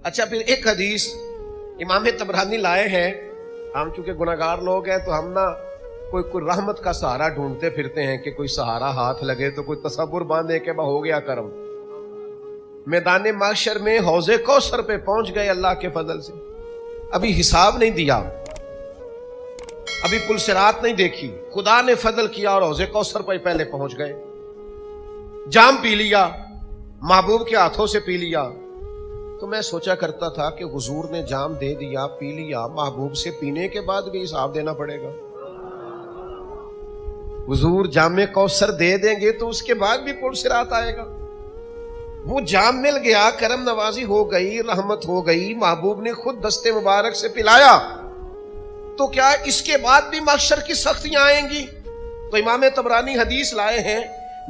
اچھا پھر ایک حدیث امام طبرانی لائے ہیں. ہم چونکہ گناہگار لوگ ہیں تو ہم نا کوئی رحمت کا سہارا ڈھونڈتے پھرتے ہیں کہ کوئی سہارا ہاتھ لگے تو کوئی تصور باندھے کہ ہو گیا کرم. میدان محشر میں حوض کوثر پہ پہنچ گئے اللہ کے فضل سے. ابھی حساب نہیں دیا, ابھی پل صراط نہیں دیکھی, خدا نے فضل کیا اور حوض کوثر پہ پہلے پہنچ گئے. جام پی لیا, محبوب کے ہاتھوں سے پی لیا. تو میں سوچا کرتا تھا کہ حضور نے جام دے دیا, پی لیا, محبوب سے پینے کے بعد بھی حساب دینا پڑے گا. حضور جام کوثر دے دیں گے تو اس کے بعد بھی پل صراط آئے گا. وہ جام مل گیا, کرم نوازی ہو گئی, رحمت ہو گئی, محبوب نے خود دستے مبارک سے پلایا, تو کیا اس کے بعد بھی محشر کی سختیاں آئیں گی؟ تو امام طبرانی حدیث لائے ہیں,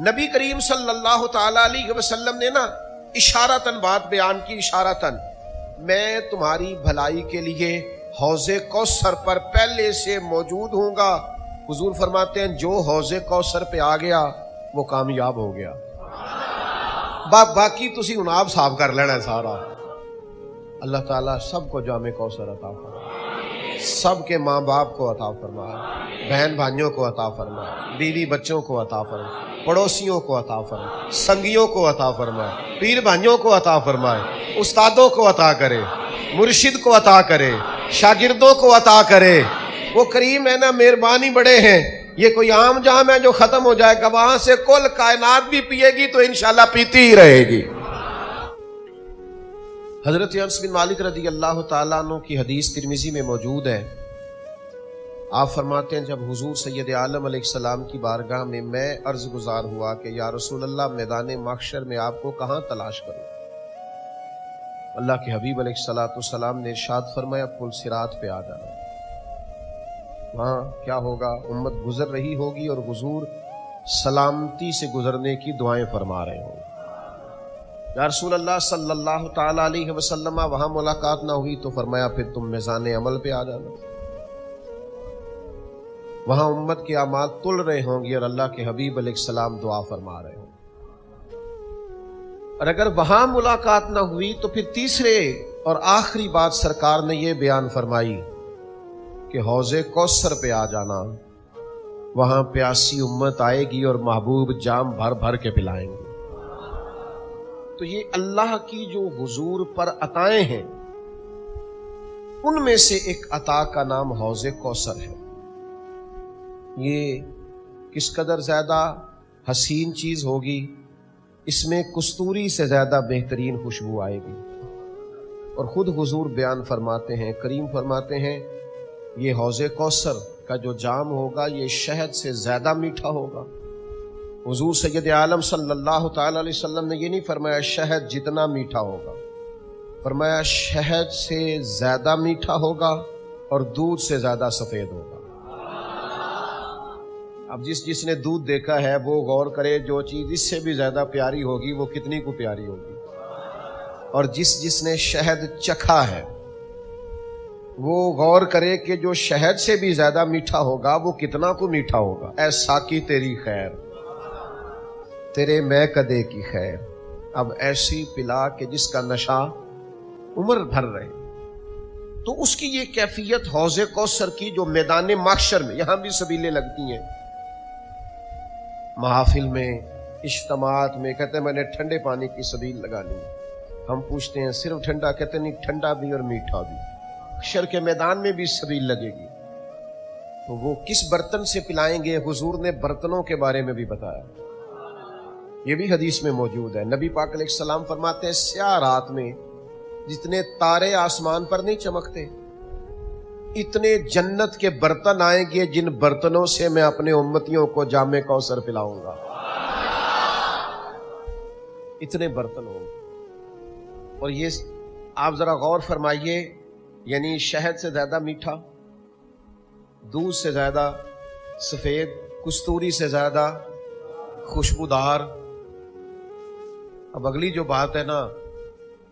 نبی کریم صلی اللہ تعالی علیہ وسلم نے نا اشارتاً بات بیان کی. اشارتاً, میں تمہاری بھلائی کے لیے حوض کوثر پر پہلے سے موجود ہوں گا. حضور فرماتے ہیں جو حوض کوثر پہ آ گیا وہ کامیاب ہو گیا. باقی تسی اناب صاف کر لینا ہے سارا. اللہ تعالیٰ سب کو جام کوثر عطا فرمائے, سب کے ماں باپ کو عطا فرمائے, بہن بھائیوں کو عطا فرمائے, بیوی بچوں کو عطا فرمائے, پڑوسیوں کو عطا فرمائے, سنگیوں کو عطا فرمائے, پیر بھائیوں کو عطا فرمائے, استادوں کو عطا کرے, مرشد کو عطا کرے, شاگردوں کو عطا کرے. وہ کریم ہے نا, مہربانی بڑے ہیں. یہ کوئی عام جام ہے جو ختم ہو جائے گا, وہاں سے کل کائنات بھی پیے گی تو انشاءاللہ پیتی ہی رہے گی. حضرت انس بن مالک رضی اللہ تعالیٰ عنہ کی حدیث ترمذی میں موجود ہے. آپ فرماتے ہیں جب حضور سید عالم علیہ السلام کی بارگاہ میں عرض گزار ہوا کہ یا رسول اللہ میدان محشر میں آپ کو کہاں تلاش کروں؟ اللہ کے حبیب علیہ السلام نے ارشاد فرمایا پل صراط پہ آ جانا. وہاں کیا ہوگا, امت گزر رہی ہوگی اور حضور سلامتی سے گزرنے کی دعائیں فرما رہے ہوں. یا رسول اللہ صلی اللہ تعالی علیہ وسلم وہاں ملاقات نہ ہوئی تو فرمایا پھر تم میزان عمل پہ آ جانا. وہاں امت کے اعمال تل رہے ہوں گے اور اللہ کے حبیب علیہ السلام دعا فرما رہے ہوں. اور اگر وہاں ملاقات نہ ہوئی تو پھر تیسرے اور آخری بات سرکار نے یہ بیان فرمائی کہ حوض کوثر پہ آ جانا. وہاں پیاسی امت آئے گی اور محبوب جام بھر بھر کے پلائیں گے. تو یہ اللہ کی جو حضور پر عطائیں ہیں ان میں سے ایک عطا کا نام حوض کوثر ہے. یہ کس قدر زیادہ حسین چیز ہوگی, اس میں کستوری سے زیادہ بہترین خوشبو آئے گی. اور خود حضور بیان فرماتے ہیں, کریم فرماتے ہیں یہ حوض کوثر کا جو جام ہوگا یہ شہد سے زیادہ میٹھا ہوگا. حضور سید عالم صلی اللہ تعالی علیہ وسلم نے یہ نہیں فرمایا شہد جتنا میٹھا ہوگا, فرمایا شہد سے زیادہ میٹھا ہوگا اور دودھ سے زیادہ سفید ہوگا. اب جس نے دودھ دیکھا ہے وہ غور کرے جو چیز اس سے بھی زیادہ پیاری ہوگی وہ کتنی کو پیاری ہوگی. اور جس نے شہد چکھا ہے وہ غور کرے کہ جو شہد سے بھی زیادہ میٹھا ہوگا وہ کتنا کو میٹھا ہوگا. اے ساقی تیری خیر, تیرے میں کدے کی خیر, اب ایسی پلا کہ جس کا نشہ عمر بھر رہے. تو اس کی یہ کیفیت حوض کوثر کی جو میدان محشر میں, یہاں بھی سبیلیں لگتی ہیں محافل میں, اجتماعات میں, کہتے ہیں میں نے ٹھنڈے پانی کی سبیل لگا لی. ہم پوچھتے ہیں صرف ٹھنڈا, کہتے ہیں نہیں ٹھنڈا بھی اور میٹھا بھی. حشر کے میدان میں بھی سبیل لگے گی. تو وہ کس برتن سے پلائیں گے, حضور نے برتنوں کے بارے میں بھی بتایا, یہ بھی حدیث میں موجود ہے. نبی پاک علیہ السلام فرماتے ہیں سیاہ رات میں جتنے تارے آسمان پر نہیں چمکتے اتنے جنت کے برتن آئیں گے جن برتنوں سے میں اپنے امتیوں کو جام کوثر پلاؤں گا. اتنے برتن ہوں گے. اور یہ آپ ذرا غور فرمائیے, یعنی شہد سے زیادہ میٹھا, دودھ سے زیادہ سفید, کستوری سے زیادہ خوشبودار. اب اگلی جو بات ہے نا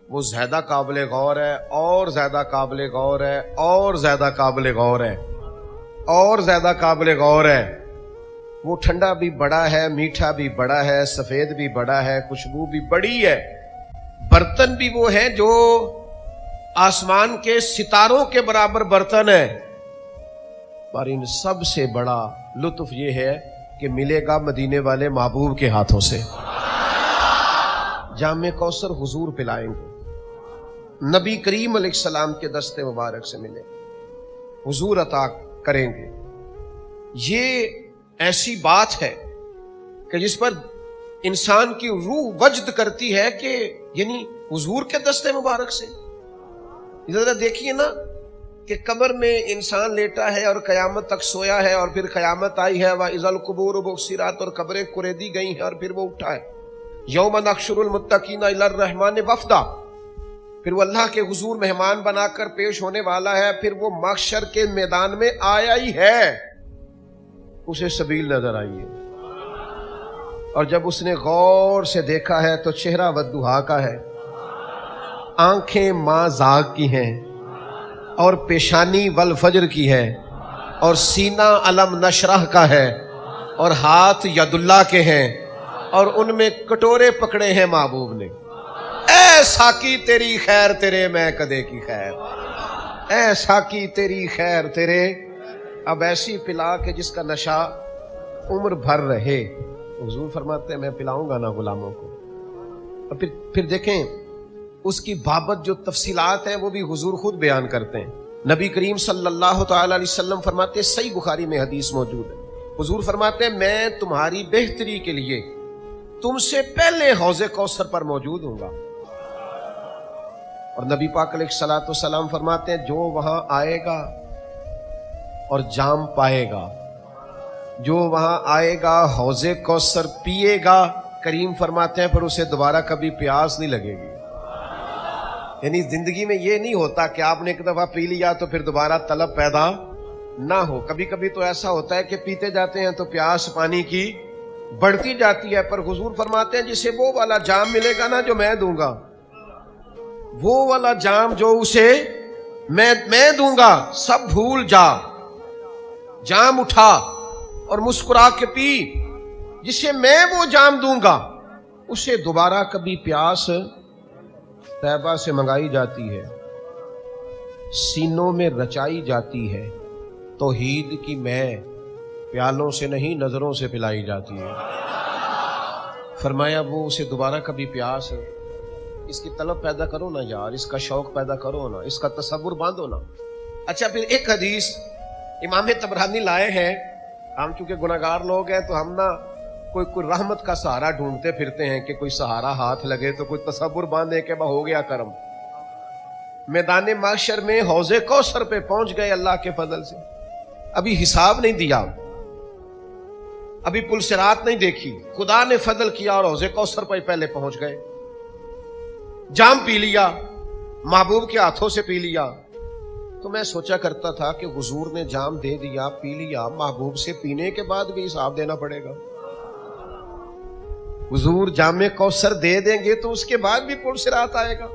وہ زیادہ قابل غور ہے, اور زیادہ قابل غور ہے, اور زیادہ قابل غور ہے, اور زیادہ قابل غور ہے. وہ ٹھنڈا بھی بڑا ہے, میٹھا بھی بڑا ہے, سفید بھی بڑا ہے, خوشبو بھی بڑی ہے. برتن بھی وہ ہیں جو आसमान के सितारों के बराबर बर्तन है, पर इन सब से बड़ा लुत्फ ये है कि मिलेगा मदीने वाले महबूब के हाथों से। जामे कौसर हुजूर पिलाएंगे, नबी करीम अलैहिस्सलाम के दस्ते मुबारक से मिले, हुजूर अता करेंगे। ये ऐसी बात है कि जिस पर इंसान की रूह वजद करती है कि यानी हुजूर के दस्ते मुबारक से। जरा देखिए ना कि कब्र में इंसान लेटा है और कयामत तक सोया है, और फिर कयामत आई है, वह इज़ल कुबूर बुसिरत, और कब्रें कुरेदी गई हैं, और फिर वो उठा है। यौम नहशुरुल मुत्तकीना इलर रहमान वफ़दा, फिर वो अल्लाह के हुजूर मेहमान बनाकर पेश होने वाला है। फिर वो महशर के मैदान में आया ही है, उसे सबील नजर आई है, और जब उसने गौर से देखा है तो चेहरा वद्दुहा का है, आंखें माँ जाग की हैं, और पेशानी वल फजर की है, और सीना अलम नशरह का है, और हाथ यदुल्ला के हैं, और उनमें कटोरे पकड़े हैं महबूब ने। ऐ साकी तेरी खैर तेरे मैं कदे की खैर, ऐ साकी तेरी खैर तेरे, अब ऐसी पिला के जिसका नशा उम्र भर रहे। हुजूर फरमाते हैं मैं पिलाऊंगा ना गुलामों को। और फिर देखें उसकी बाबत जो तफसीलात हैं वो भी हुजूर खुद बयान करते हैं। नबी करीम सल्लल्लाहु तआला अलैहि वसल्लम फरमाते हैं, सही बुखारी में हदीस मौजूद है, हुजूर फरमाते हैं मैं तुम्हारी बेहतरी के लिए तुमसे पहले हौज़े कौसर पर मौजूद हूंगा। और नबी पाक अलैहिस्सलातु वस्सलाम फरमाते हैं जो वहां आएगा और जाम पाएगा, जो वहां आएगा हौज़े कौसर पिएगा, करीम फरमाते हैं पर उसे दोबारा कभी प्यास नहीं लगेगी। यानी जिंदगी में ये नहीं होता कि आपने एक दफा पी लिया तो फिर दोबारा तलब पैदा ना हो। कभी कभी तो ऐसा होता है कि पीते जाते हैं तो प्यास पानी की बढ़ती जाती है, पर हुजूर फरमाते हैं जिसे वो वाला जाम मिलेगा ना जो मैं दूंगा, वो वाला जाम जो उसे मैं दूंगा, सब भूल जा, जाम उठा और मुस्कुरा के पी, जिसे मैं वो जाम दूंगा उसे दोबारा कभी प्यास तैबा से मंगाई जाती है, सीनों में रचाई जाती है, तौहीद की मैं प्यालों से नहीं नजरों से पिलाई जाती है। फरमाया वो उसे दोबारा कभी प्यास, इसकी तलब पैदा करो ना यार, इसका शौक पैदा करो ना, इसका तसव्वुर बांधो ना। अच्छा फिर एक हदीस इमाम तबरानी लाए हैं। हम चूंकि गुनाहगार लोग हैं तो हम ना कोई रहमत का सहारा ढूंढते फिरते हैं कि कोई सहारा हाथ लगे तो कोई तसव्वुर बांधे के हो गया करम। मैदान माशर में हौज़े कौसर पे पहुंच गए अल्लाह के फजल से। अभी हिसाब नहीं दिया, अभी पुलसिरात नहीं देखी, खुदा ने फजल किया और हौज़े कौसर पर पहले पहुंच गए। जाम पी लिया, महबूब के हाथों से पी लिया। तो मैं सोचा करता था कि हुजूर ने जाम दे दिया, पी लिया, महबूब से पीने के बाद भी हिसाब देना पड़ेगा। हुजूर जामे कौसर दे देंगे तो उसके बाद भी पुलसिरात आएगा।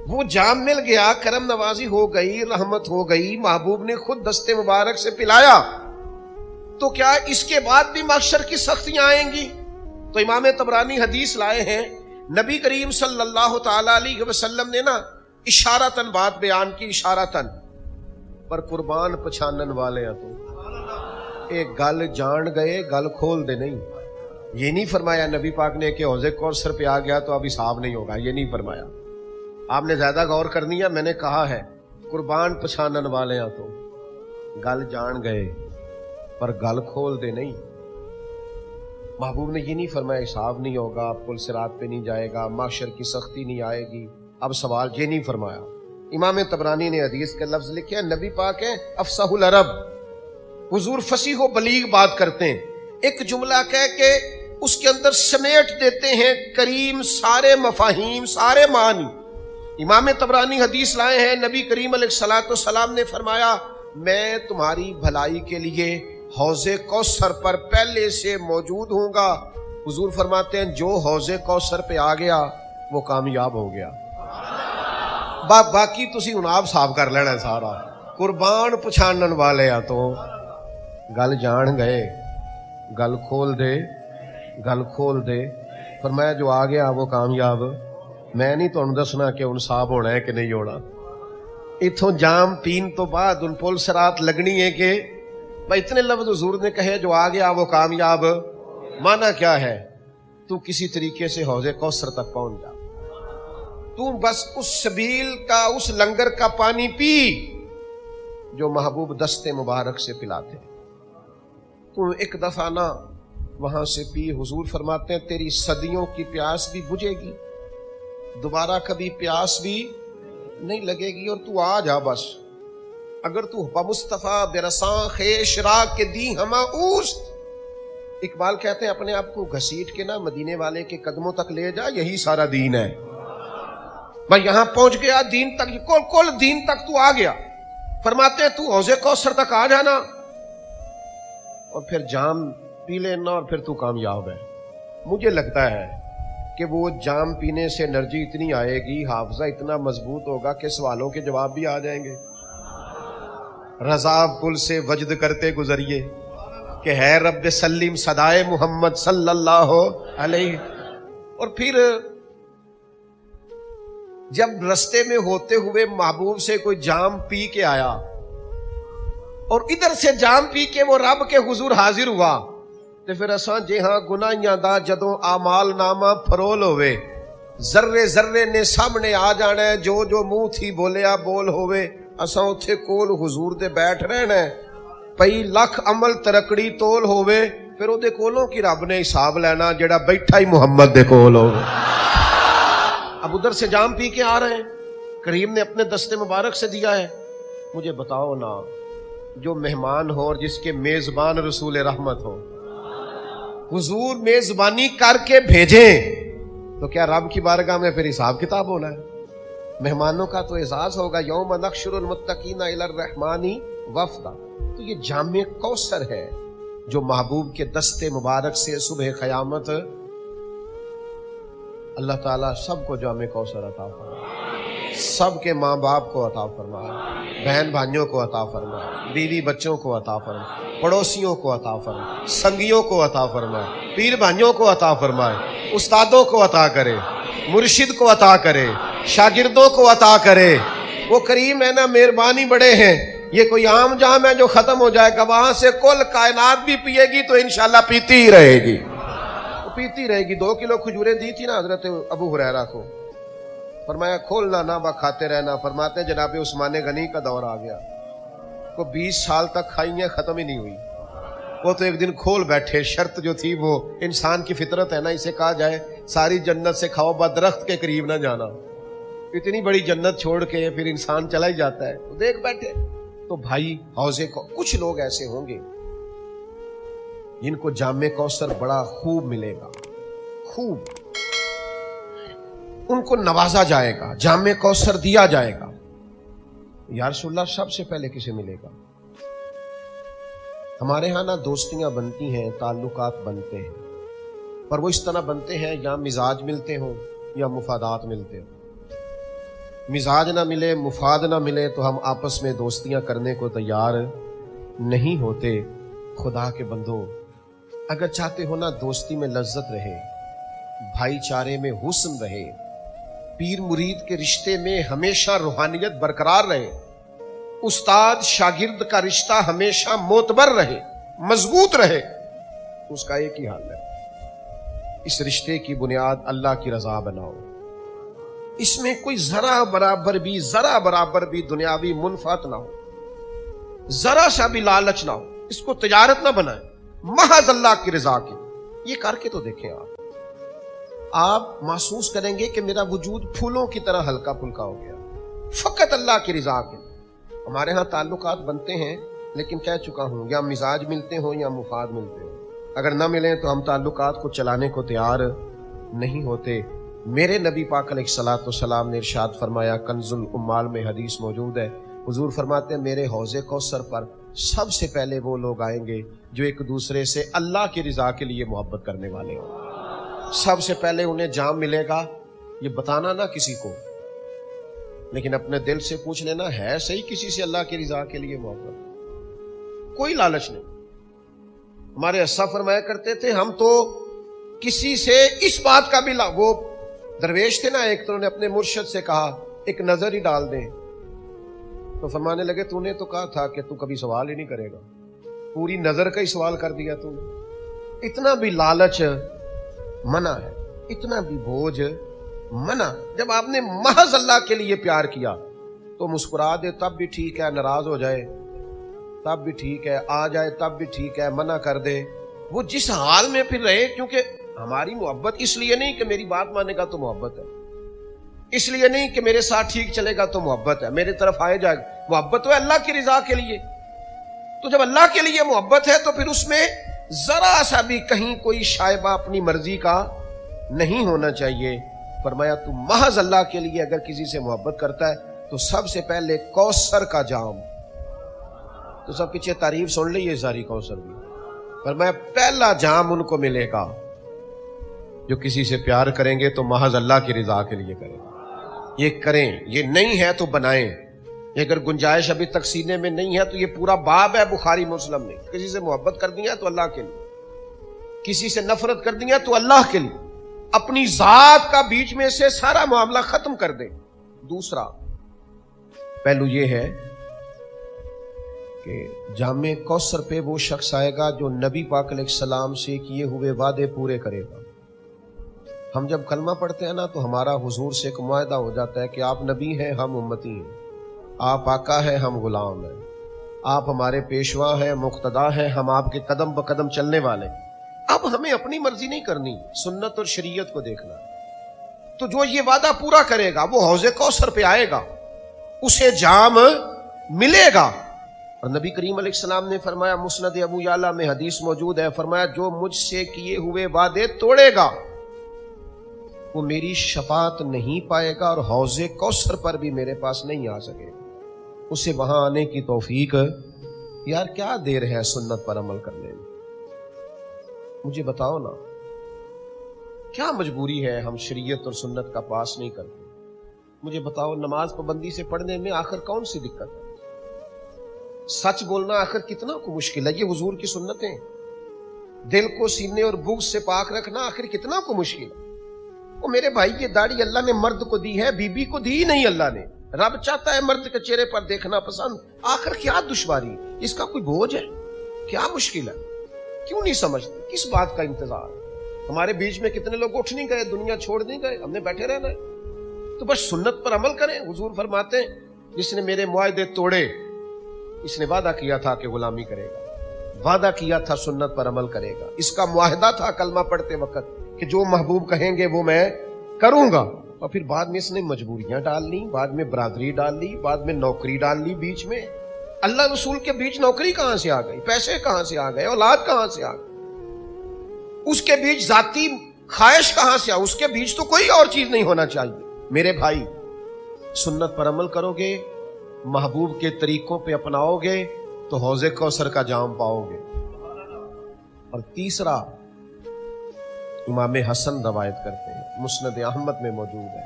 वो जाम मिल गया, करम नवाजी हो गई, रहमत हो गई, महबूब ने खुद दस्ते मुबारक से पिलाया, तो क्या इसके बाद भी महशर की सख्तियां आएंगी? तो इमाम तबरानी हदीस लाए हैं, नबी करीम सल्लल्लाहु तआला अलैहि वसल्लम ने ना इशारतन बात बयान की, इशारतन, पर कुर्बान पछानन वाले हैं तो एक गल जान गए, गल खोल दे नहीं। ये नहीं फरमाया नबी पाक ने कि हौज़े कौसर पे आ गया तो अब हिसाब नहीं होगा, ये नहीं फरमाया। आपने ज्यादा गौर करनी है, मैंने कहा है कुर्बान पछानन वाले हैं तो गल जान गए पर गल खोल दे नहीं। महबूब ने ये नहीं फरमाया हिसाब नहीं होगा, पुलसिरात पे नहीं जाएगा, माशर की सख्ती नहीं आएगी। अब सवाल ये नहीं फरमाया। इमाम तबरानी ने हदीस के लफ्ज लिखे हैं, नबी पाक है अफसाहुल अरब, हुजूर फसीह व बलीग बात करते हैं, एक जुमला कह के उसके अंदर समेट देते हैं करीम सारे मफाहीम, सारे मानी। इमाम तबरानी हदीस लाए हैं, नबी करीम अलैहिस्सलाम ने फरमाया मैं तुम्हारी भलाई के लिए हौज़े कौसर पर पहले से मौजूद हूंगा। हुजूर फरमाते हैं जो हौज़े कौसर पे आ गया वो कामयाब हो गया। बाकी तुसी हुण आप साफ कर लेना सारा। कुर्बान पछाणन वाले आ तो गल जान गए, गल खोल दे, गल खोल दे। फरमाया जो आ गया वो कामयाब। मैं नहीं तुहानू दसना कि हुण साफ होना है कि नहीं होना। इथों जाम पीन तो बाद उन पुल सरात लगनी है कि भाई इतने लफ्ज हुजूर ने कहे जो आ गया वो कामयाब। माना क्या है? तू किसी तरीके से हौजे कौसर तक पहुंच जा, तू बस उस सबील का, उस लंगर का पानी पी जो महबूब दस्ते मुबारक से पिलाते। तू एक दफा ना वहां से पी, हुजूर फरमाते हैं तेरी सदियों की प्यास भी बुझेगी, दोबारा कभी प्यास भी नहीं लगेगी, और तू आ जा बस। अगर तू मुस्तफा बेरसा खेश राग के दी हमा उस्त, इकबाल कहते हैं अपने आप को घसीट के ना मदीने वाले के कदमों तक ले जा, यही सारा दीन है। भाई यहां पहुंच गया दीन तक, कुल दीन तक तू आ गया। फरमाते हैं तू हौजे कौसर तक आ जाना और फिर जाम पी लेना और फिर तू कामयाब है। मुझे लगता है कि वो जाम पीने से एनर्जी इतनी आएगी, हाफजा इतना मजबूत होगा कि सवालों के जवाब भी आ जाएंगे। रजा पुल से वजद करते गुजरिए कि है रब सल्लिम सदाए मोहम्मद सल्लल्लाहु अलैहि। और फिर जब रस्ते में होते हुए महबूब से कोई जाम पी के आया और इधर से जाम पी के वो रब के हुजूर हाजिर हुआ, तो फिर असां जिहां गुनाहियां दा जदों आमाल नामा फरोल होवे, जर्रे जर्रे ने सामने आ जाना है, जो जो मुंह थी बोलिया बोल होवे, असां उत्थे कोल हुजूर दे बैठ रहना है। पई लख अमल तरकड़ी तोल होवे, फिर ओदे कोलों की रब ने हिसाब लेना जेड़ा बैठा ही मुहम्मद दे कोल होवे। अब उधर से जाम पी के आ रहे हैं, करीम ने अपने दस्ते मुबारक से दिया है। मुझे बताओ ना, जो मेहमान हो और जिसके मेजबान रसूल रहमत हो, हुजूर मेजबानी करके भेजें, तो क्या रब की बारगाह में फिर हिसाब किताब होना है? मेहमानों का तो एजाज होगा, यौम नख्शुरुल मुत्तकीना इलर रहमानी वफ्दा। तो ये जामे कौसर है जो महबूब के दस्ते मुबारक से सुबह क़यामत अल्लाह ताला सबको जामे कौसर अता फरमाए, सबके माँ बाप को अता फरमाए, बहन भाइयों को अता फरमाए, बीवी बच्चों को अता फरमाए, पड़ोसियों को अता फरमाए, संगियों को अता फरमाए, पीर भाइयों को अता फरमाए, उस्तादों को अता करे, मुर्शिद को अता करे, शागिर्दों को अता करे। वो करीम है ना, मेहरबानी बड़े हैं। ये कोई आम जाम है जो खत्म हो जाएगा, वहां से कुल कायनात भी पिएगी तो इंशाल्लाह पीती ही रहेगी, पीती रहेगी। 2 किलो खजूरें दी थी ना हजरत अबू हुरैरा को, फरमाया खोलना ना व खाते रहना। फरमाते जनाब उस्मान गनी का दौर आ गया, को 20 साल तक खाई है, खत्म ही नहीं हुई। वो तो एक दिन खोल बैठे, शर्त जो थी वो इंसान की फितरत है ना, इसे कहा जाए सारी जन्नत से खाओ बदरख्त के करीब ना जाना। इतनी बड़ी जन्नत छोड़ के फिर इंसान चला ही जाता है, तो देख बैठे। तो भाई हौजे को कुछ लोग ऐसे होंगे जिनको जामे कौसर बड़ा खूब मिलेगा, खूब उनको नवाजा जाएगा, जामे कौसर दिया जाएगा। या रसूलल्लाह सबसे पहले किसे मिलेगा? हमारे यहां ना दोस्तियां बनती हैं, ताल्लुकात बनते हैं, पर वो इस तरह बनते हैं या मिजाज मिलते हो या मुफादात मिलते हो। मिजाज ना मिले, मुफाद ना मिले तो हम आपस में दोस्तियां करने को तैयार नहीं होते। खुदा के बंदो, अगर चाहते हो ना दोस्ती में लज्जत रहे, भाईचारे में हुस्न रहे, पीर मुरीद के रिश्ते में हमेशा रूहानियत बरकरार रहे, उस्ताद शागिर्द का रिश्ता हमेशा मोतबर रहे, मजबूत रहे, उसका एक ही हाल है, इस रिश्ते की बुनियाद अल्लाह की रजा बनाओ। इसमें कोई जरा बराबर भी दुनियावी मुनफात ना हो, जरा सा भी लालच ना हो, इसको तिजारत ना बनाए, महज अल्लाह की रजा की। ये करके तो देखें आप महसूस करेंगे कि मेरा वजूद फूलों की तरह हल्का फुल्का हो गया, फकत अल्लाह की रजा के। हमारे यहाँ ताल्लुकात बनते हैं, लेकिन कह चुका हूं, या मिजाज मिलते हो या मुफाद मिलते हो। अगर ना मिले तो हम ताल्लुकात को चलाने को तैयार नहीं होते। मेरे नबी पाक अलैहिस्सलाम ने इरशाद फरमाया, कंजुल उम्माल में हदीस मौजूद है, हुजूर फरमाते हैं मेरे हौजे कौसर पर सबसे पहले वो लोग आएंगे जो एक दूसरे से अल्लाह की रजा के लिए मोहब्बत करने वाले हों। सबसे पहले उन्हें जाम मिलेगा, ये बताना ना किसी को, लेकिन अपने दिल से पूछ लेना, है सही किसी से अल्लाह की रजा के लिए मोहब्बत? कोई लालच नहीं। हमारे अस्सा फरमाया करते थे, हम तो किसी से इस बात का भी वो दरवेश थे ना, एक तो उन्होंने अपने मुर्शद से कहा एक नजर ही डाल दें, تو فرمانے لگے تو نے تو کہا تھا کہ تو کبھی سوال ہی نہیں کرے گا، پوری نظر کا ہی سوال کر دیا تو نے۔ اتنا بھی لالچ منع ہے، اتنا بھی بوجھ منع۔ جب آپ نے محض اللہ کے لیے پیار کیا تو مسکرا دے تب بھی ٹھیک ہے، ناراض ہو جائے تب بھی ٹھیک ہے، آ جائے تب بھی ٹھیک ہے، منع کر دے، وہ جس حال میں پھر رہے۔ کیونکہ ہماری محبت اس لیے نہیں کہ میری بات مانے گا تو محبت ہے، اس لیے نہیں کہ میرے ساتھ ٹھیک چلے گا تو محبت ہے، میرے طرف آئے جائے گا، محبت تو ہے اللہ کی رضا کے لیے۔ تو جب اللہ کے لیے محبت ہے تو پھر اس میں ذرا سا بھی کہیں کوئی شائبہ اپنی مرضی کا نہیں ہونا چاہیے۔ فرمایا تو محض اللہ کے لیے اگر کسی سے محبت کرتا ہے تو سب سے پہلے کوثر کا جام، تو سب پیچھے تعریف سن لیے ساری کوثر بھی، فرمایا پہلا جام ان کو ملے گا جو کسی سے پیار کریں گے تو محض اللہ کی رضا کے لیے کریں گے۔ یہ کریں، یہ نہیں ہے تو بنائیں، یہ اگر گنجائش ابھی تک سینے میں نہیں ہے تو یہ پورا باب ہے بخاری مسلم میں۔ کسی سے محبت کر دیا تو اللہ کے لیے، کسی سے نفرت کر دیا تو اللہ کے لیے، اپنی ذات کا بیچ میں سے سارا معاملہ ختم کر دے۔ دوسرا پہلو یہ ہے کہ جامع کوثر پہ وہ شخص آئے گا جو نبی پاک علیہ السلام سے کیے ہوئے وعدے پورے کرے گا۔ ہم جب کلمہ پڑھتے ہیں نا تو ہمارا حضور سے ایک معاہدہ ہو جاتا ہے کہ آپ نبی ہیں، ہم امتی ہیں، آپ آقا ہیں، ہم غلام ہیں، آپ ہمارے پیشوا ہیں، مقتدا ہیں، ہم آپ کے قدم بقدم چلنے والے ہیں۔ اب ہمیں اپنی مرضی نہیں کرنی، سنت اور شریعت کو دیکھنا۔ تو جو یہ وعدہ پورا کرے گا وہ حوض کوثر پہ آئے گا، اسے جام ملے گا۔ اور نبی کریم علیہ السلام نے فرمایا، مسند ابو یعلا میں حدیث موجود ہے، فرمایا جو مجھ سے کیے ہوئے وعدے توڑے گا وہ میری شفاعت نہیں پائے گا اور حوض کوثر پر بھی میرے پاس نہیں آ سکے گا۔ اسے وہاں آنے کی توفیق، یار کیا دیر ہے سنت پر عمل کرنے میں؟ مجھے بتاؤ نا، کیا مجبوری ہے ہم شریعت اور سنت کا پاس نہیں کرتے؟ مجھے بتاؤ، نماز پابندی سے پڑھنے میں آخر کون سی دقت ہے؟ سچ بولنا آخر کتنا کو مشکل ہے؟ یہ حضور کی سنتیں، دل کو سینے اور بغض سے پاک رکھنا آخر کتنا کو مشکل ہے؟ وہ میرے بھائی یہ داڑھی اللہ نے مرد کو دی ہے، بی بی کو دی نہیں اللہ نے۔ رب چاہتا ہے مرد کے چہرے پر دیکھنا پسند، آخر کیا دشواری؟ اس کا کوئی بوجھ ہے؟ کیا مشکل ہے؟ کیوں نہیں سمجھتے؟ کس بات کا انتظار؟ ہمارے بیچ میں کتنے لوگ اٹھ نہیں گئے، دنیا چھوڑ نہیں گئے، ہم نے بیٹھے رہنا ہے؟ تو بس سنت پر عمل کریں۔ حضور فرماتے ہیں جس نے میرے معاہدے توڑے، اس نے وعدہ کیا تھا کہ غلامی کرے گا، وعدہ کیا تھا سنت پر عمل کرے گا، اس کا معاہدہ تھا کلمہ پڑھتے وقت کہ جو محبوب کہیں گے وہ میں کروں گا۔ اور پھر بعد میں اس نے مجبوریاں ڈال لی، بعد میں برادری ڈال لی، بعد میں نوکری ڈال لی بیچ میں۔ اللہ رسول کے بیچ نوکری کہاں سے آ گئی؟ پیسے کہاں سے آ گئے؟ اولاد کہاں سے آ گئی؟ اس کے بیچ ذاتی خواہش کہاں سے آ؟ اس کے بیچ تو کوئی اور چیز نہیں ہونا چاہیے۔ میرے بھائی، سنت پر عمل کرو گے، محبوب کے طریقوں پہ اپناؤ گے تو حوض کوثر کا جام پاؤ گے۔ اور تیسرا، امام حسن روایت کرتے ہیں، مسند احمد میں موجود ہے،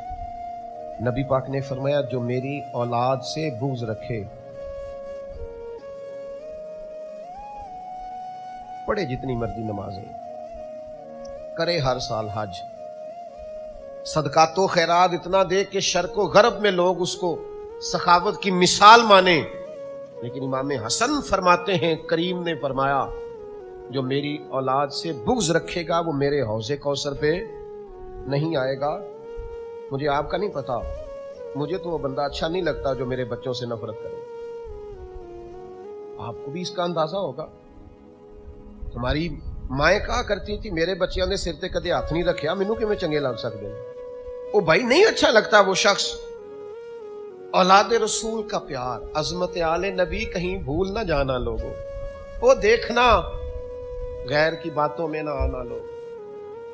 نبی پاک نے فرمایا جو میری اولاد سے بغض رکھے، پڑھے جتنی مرضی نمازیں، کرے ہر سال حج، صدقات و خیرات اتنا دے کہ شرق و غرب میں لوگ اس کو سخاوت کی مثال مانے، لیکن امام حسن فرماتے ہیں، کریم نے فرمایا جو میری اولاد سے بغض رکھے گا وہ میرے حوض کوثر پہ نہیں آئے گا۔ مجھے آپ کا نہیں پتا، مجھے تو وہ بندہ اچھا نہیں لگتا جو میرے بچوں سے نفرت کرے۔ آپ کو بھی اس کا اندازہ ہوگا۔ ہماری مائیں کہا کرتی تھی میرے بچیاں نے سر تے کدے ہاتھ نہیں رکھیا، مینوں کیویں چنگے لگ سکتے ہیں؟ او بھائی نہیں اچھا لگتا وہ شخص۔ اولاد رسول کا پیار، عظمت آل نبی کہیں بھول نہ جانا لوگوں، وہ دیکھنا، غیر کی باتوں میں نہ آنا لوگ۔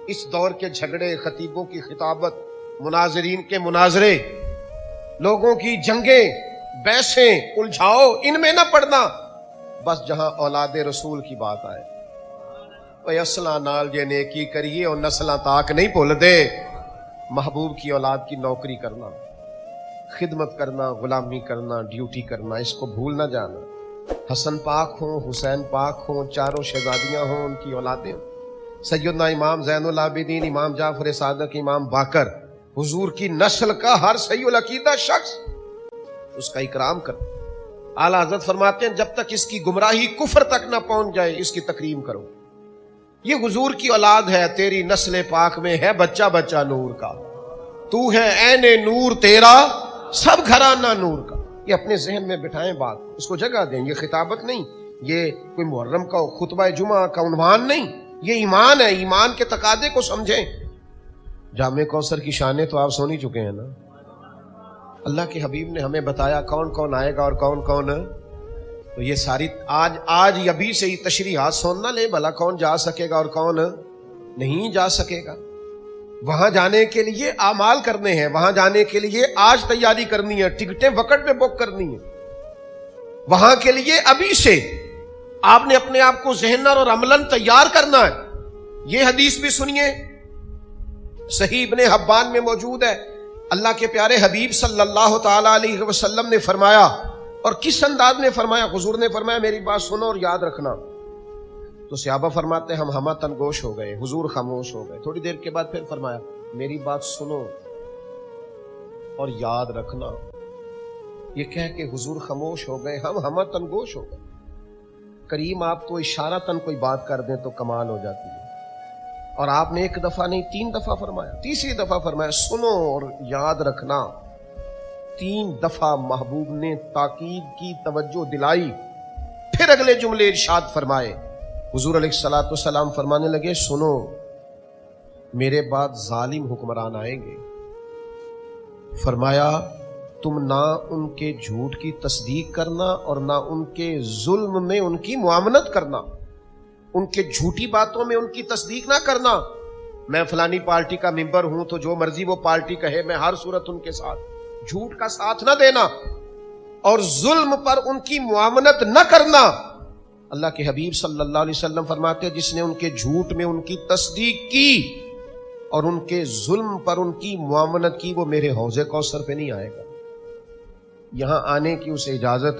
اس دور کے جھگڑے، خطیبوں کی خطابت، مناظرین کے مناظرے، لوگوں کی جنگیں، بحثیں، الجھاؤ، ان میں نہ پڑنا، بس جہاں اولاد رسول کی بات آئے۔ اوے اصلاں نال جے نیکی کریے اور نسلاں تاک نہیں بھول دے۔ محبوب کی اولاد کی نوکری کرنا، خدمت کرنا، غلامی کرنا، ڈیوٹی کرنا، اس کو بھول نہ جانا۔ حسن پاک ہوں، حسین پاک ہوں، چاروں شہزادیاں ہوں، ان کی اولادیں ہوں، سیدنا امام زین العابدین، امام جعفر صادق، امام باقر، حضور کی نسل کا ہر صحیح العقیدہ شخص، اس کا اکرام کر۔ आला हजरत फरमाते हैं जब तक इसकी गुमराही कुफर तक ना पहुंच जाए इसकी तकरीम करो। ये हुजूर की औलाद है, तेरी नस्ल पाक में है बच्चा बच्चा नूर का, तू है ऐने नूर तेरा सब घराना नूर का। ये अपने जहन में बिठाएं बात, इसको जगह दें। ये खिताबत नहीं, ये कोई मुहर्रम का खुतबा जुमा का उन्वान नहीं, ये ईमान है। ईमान के तकादे को समझें। जामे कौसर की शानें तो आप सुन ही चुके हैं ना। अल्लाह के हबीब ने हमें बताया कौन कौन आएगा और कौन कौन, तो ये सारी आज अभी से ही तशरीहात सुनना ले भला कौन जा सकेगा और कौन नहीं जा सकेगा। वहां जाने के लिए आमाल करने हैं, वहां जाने के लिए आज तैयारी करनी है, टिकटें वक्त में बुक करनी है। वहां के लिए अभी से आपने अपने आप को ज़हनन और अमलन तैयार करना है। यह हदीस भी सुनिए, सही इब्ने हब्बान में मौजूद है। अल्लाह के प्यारे हबीब सल्लल्लाहु ताला अलैहि वसल्लम ने फरमाया, और किस अंदाज में फरमाया। हुजूर ने फरमाया मेरी बात सुनो और याद रखना। तो सहाबा फरमाते हम हमा तनगोश हो गए, हुजूर खामोश हो गए। थोड़ी देर के बाद फिर फरमाया मेरी बात सुनो और याद रखना। ये कह के हुजूर खामोश हो गए, हम हमा तनगोश हो गए। करीम आपको इशारतन कोई बात कर दें तो कमाल हो जाती है। और आपने एक दफा नहीं 3 दफा फरमाया, तीसरी दफा फरमाया सुनो और याद रखना। 3 दफा महबूब ने ताकीद की, तवज्जो दिलाई। फिर अगले जुमले इरशाद फरमाए। हुजूर अलैहिस्सलातु वस्सलाम फरमाने लगे सुनो, मेरे बाद जालिम हुक्मरान आएंगे। फरमाया तुम ना उनके झूठ की तस्दीक करना और ना उनके जुल्म में उनकी मुआमनत करना, उनके झूठी बातों में उनकी तस्दीक ना करना। मैं फलानी पार्टी का मेंबर हूं तो जो मर्जी वो पार्टी कहे मैं हर सूरत उनके साथ, झूठ का साथ ना देना और जुल्म पर उनकी मुआमनत न करना। अल्लाह के हबीब सल्लल्लाहु अलैहि वसल्लम फरमाते हैं जिसने उनके झूठ में उनकी तस्दीक की और उनके जुल्म पर उनकी मुआमनत की वो मेरे हौजे कौसर पे नहीं आएगा। यहां आने की उसे इजाजत,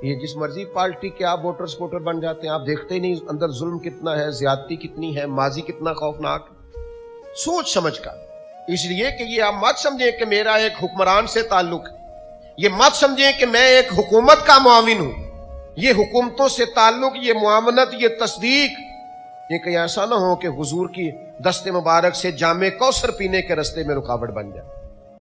ये जिस मर्जी पार्टी के आप वोटर सपोर्टर बन जाते हैं, आप देखते ही नहीं अंदर जुल्म कितना है, ज्यादती कितनी है, माजी कितना खौफनाक। सोच समझ कर, इसलिए कि ये आप मत समझें कि मेरा एक हुक्मरान से ताल्लुक है, ये मत समझें कि मैं एक हुकूमत का मुआविन हूं। ये हुकूमतों से ताल्लुक, ये मुआमनत, ये तस्दीक, ये कहीं ऐसा ना हो कि हुजूर की दस्ते मुबारक से जामे कौसर पीने के रास्ते में रुकावट बन जाए।